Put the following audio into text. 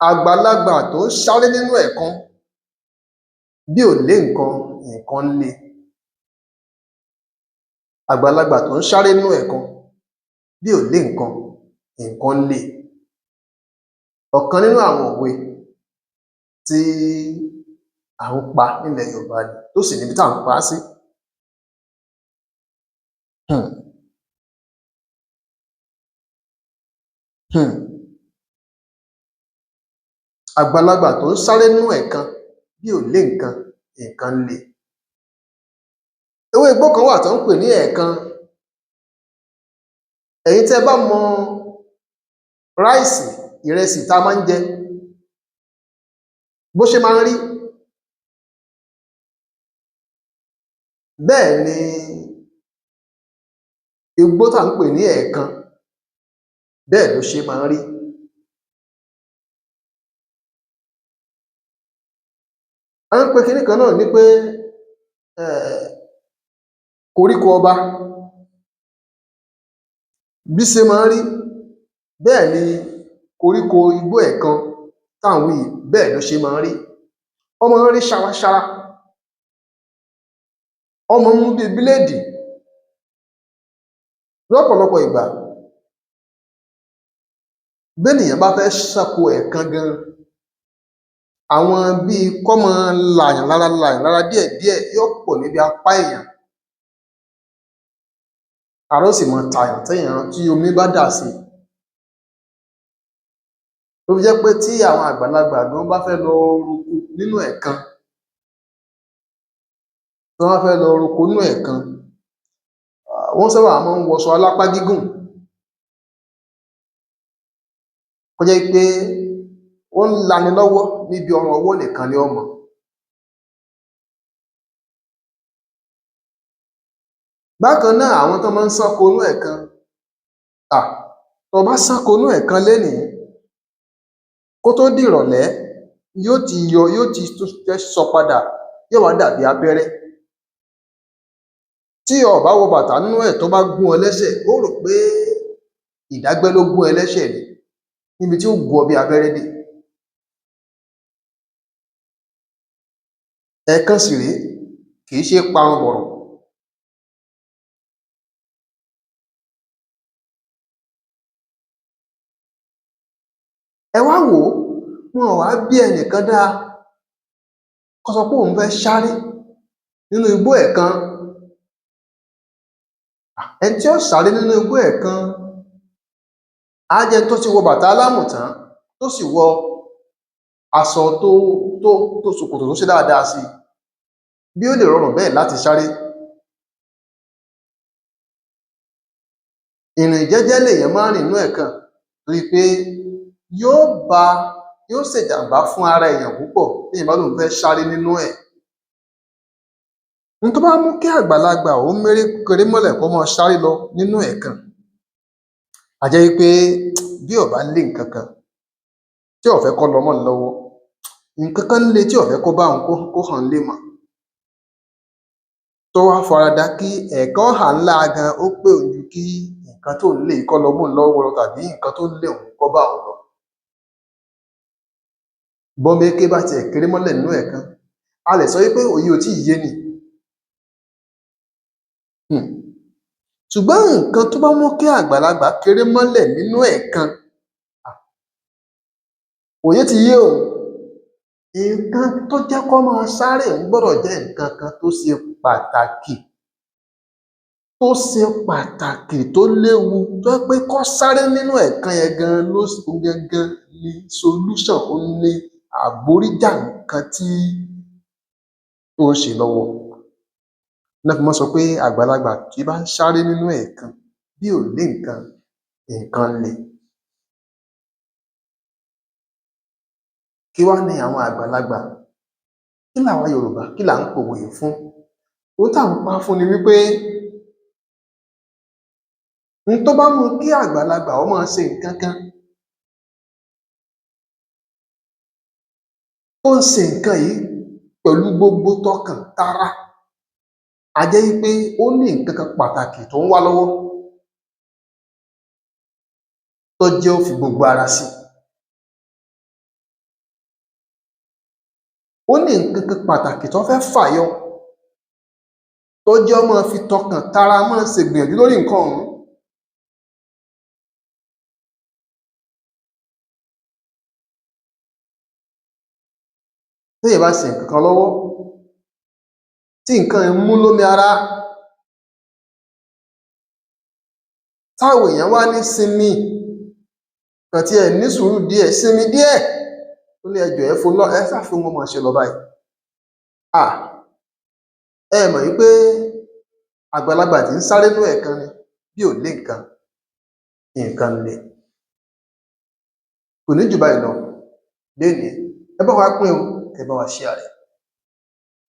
Àgbàlagbà tó ń sáré nínú ẹ̀kan bí ò lé nǹkan ń lé. Àgbàlagbà tó ń sáré nínú ẹ̀kan bí ò lé nǹkan ń lé. Ọ̀kan nínú àwọn òwe tí à ń pa nílẹ̀ Yorùbá ni, tó sì níbi tá à ń pa á sí. um um Àgbàlagbà tó ń sáré nínú ẹ̀kan bí ò lé nǹkan ń lé. Ewé igbó kan wà tán ń pè ní ẹ̀kan. Ẹ̀yin tẹ́ ẹ bá mọ ráìsì, ìrẹsì tá a máa ń jẹ bó ṣe máa ń rí, bẹ́ẹ̀ ni igbó tá à ń pè ní ẹ̀kan bẹ́ẹ̀ ló ṣe máa ń rí. À ń pe kinní kan náà ní pé koríko ọba bí ṣe máa ń rí, bẹ́ẹ̀ ni koríko igbó ẹ̀kan tá à ń wí yìí bẹ́ẹ̀ ló ṣe máa ń rí. Ó máa ń rí ṣaraṣara, ó máa ń mú bí bíléèdì. Lọ́pọ̀lọpọ̀ ìgbà bénìyàn bá fẹ́ ṣánko ẹ̀kan gan, àwọn bíi kó máa lààyàn lára díẹ̀díẹ̀ yóò pọ̀ níbi apá èèyàn. Ara ó sì máa tààyàn tí omi bá dà sí. Ló fi jẹ́ pé tí àwọn àgbàlagbà gan bá fẹ́ lọ roko nínú ẹ̀kan, tí wọ́n bá fẹ́ lọ roko nínú ẹ̀kan, wọ́n sábà máa ń wọṣọ alápá gígùn kó jẹ́ pé ó ń lani lọ́wọ́ níbi ọrùn ọwọ́ nìkan ni ó mọ. Bákan náà àwọn tán máa ń ṣánko inú ẹ̀kan, tó bá ṣánko inú ẹ̀kan lénìí, kó tó dìrọ̀lẹ́ yóò ti fẹ́ sọ padà, yóò wá dàbí abẹ́rẹ́. Tí o ò bá wọ bàtà nínú ẹ̀ tó bá gún ọ lẹ́sẹ̀, ó rò pé ìdágbẹ́ ló gún ẹ lẹ́sẹ̀ ni, níbi tí ó gún ọ bí abẹ́rẹ́ dé. Ẹ̀kan sì rèé, kì í ṣe é parun bọ̀rọ̀. Ẹ wá wò ó, wọn ò wá bí ẹnìkan dáa kó sọ pé òun fẹ́ sáré nínú igbó ẹ̀kan. Ẹni tí ó sáré nínú igbó ẹ̀kan á jẹ́ ẹni tó ti wọ bàtà alámùtán, tó sì wọ aṣọ tó ṣòkòtò tó ṣe dáadáa sí i, bí ó lè rọrùn bẹ́ẹ̀ láti sáré. Ìrìn jẹ́jẹ́ lèèyàn máa ń rìn nínú ẹ̀kan torí pé yóò ṣèjàmbá fún ara èèyàn púpọ̀ téèyàn bá lóun fẹ́ sáré nínú ẹ̀. N tó bá mú kí àgbàlagbà ó mérékéré mọ́lẹ̀ kó máa sáré lọ nínú ẹ̀kan, a jẹ́ wí pé bí ò bá lé nǹkan kan tí ò fẹ́ kó lọ mọ́ òun lọ́wọ́, nǹkan kan ń lé tí ò fẹ́ kó bá òun kó hàn án lé mọ́, tó wá faradà kí ẹ̀kan hà ńlá gan ó pé òun ju kí nǹkan tó ń lé yìí kó lọ mọ́ òun lọ́wọ́ lọ tàbí nǹkan tó ń lé òun kó bá òun lọ. Bọ́mọké bá tiẹ̀ kéré mọ́lẹ̀ nínú ẹ̀kan, a lè sọ wí pé òye ò tíì yé ni. Ṣùgbọ́n nǹkan tó bá mú kí àgbàlagbà kéré mọ́lẹ̀ nínú ẹ̀kan, òye ti yé òun. Nǹkan tó jẹ́ kó máa sáré òun gbọ́dọ̀ jẹ́ nǹkan kan tó ṣe pàtàkì tó léwu, tó jẹ́ pé kó sáré nínú ẹ̀kan yẹn gan ni solution, òun ni àgbóríjà nǹkan tí ó ń ṣe lọ́wọ́. Ná fi máa ń sọ pé àgbàlagbà tí bá ń sáré nínú ẹ̀kan bí ò lé nǹkan ń lé. Kí wá ni àwọn àgbàlagbà, kí làwa Yorùbá kí là ń pòwe yìí fún? Ohun tá à ń pa á fún ni wípé n tó bá mú kí àgbàlagbà ó máa ṣe nǹkan kan, tó ń ṣe nǹkan yìí pẹ̀lú gbogbo tọkàn tara, a jẹ́ wí pé ó ní nǹkan kan pàtàkì tó ń wá lọ́wọ́ tó jẹ́ ó fi gbogbo ara sí. ó ní nǹkan kan pàtàkì tó fẹ́ fàyọ tó jẹ́ ọmọ fi tọkàn tara máa ṣègbìyànjú lórí nǹkan ọ̀hún. téèyàn bá ṣe nǹkan kan lọ́wọ́ tí nǹkan ń mú lómi ara táwọn èèyàn wá ní sinmi kàn tiẹ̀ ní sùúrù díẹ̀ sinmi díẹ̀ ó ní ẹjọ́ ẹ fún lọ ẹ ṣàfihàn wọn máa ṣe lọ báyìí. ẹ mọ̀ wípé àgbàlagbà tí ń sáré ló ẹ̀kan ni bí ò lé nǹkan le kò ní jù báyìí lọ lénìí ẹ bá wa pín o ẹ bá wa share rẹ̀.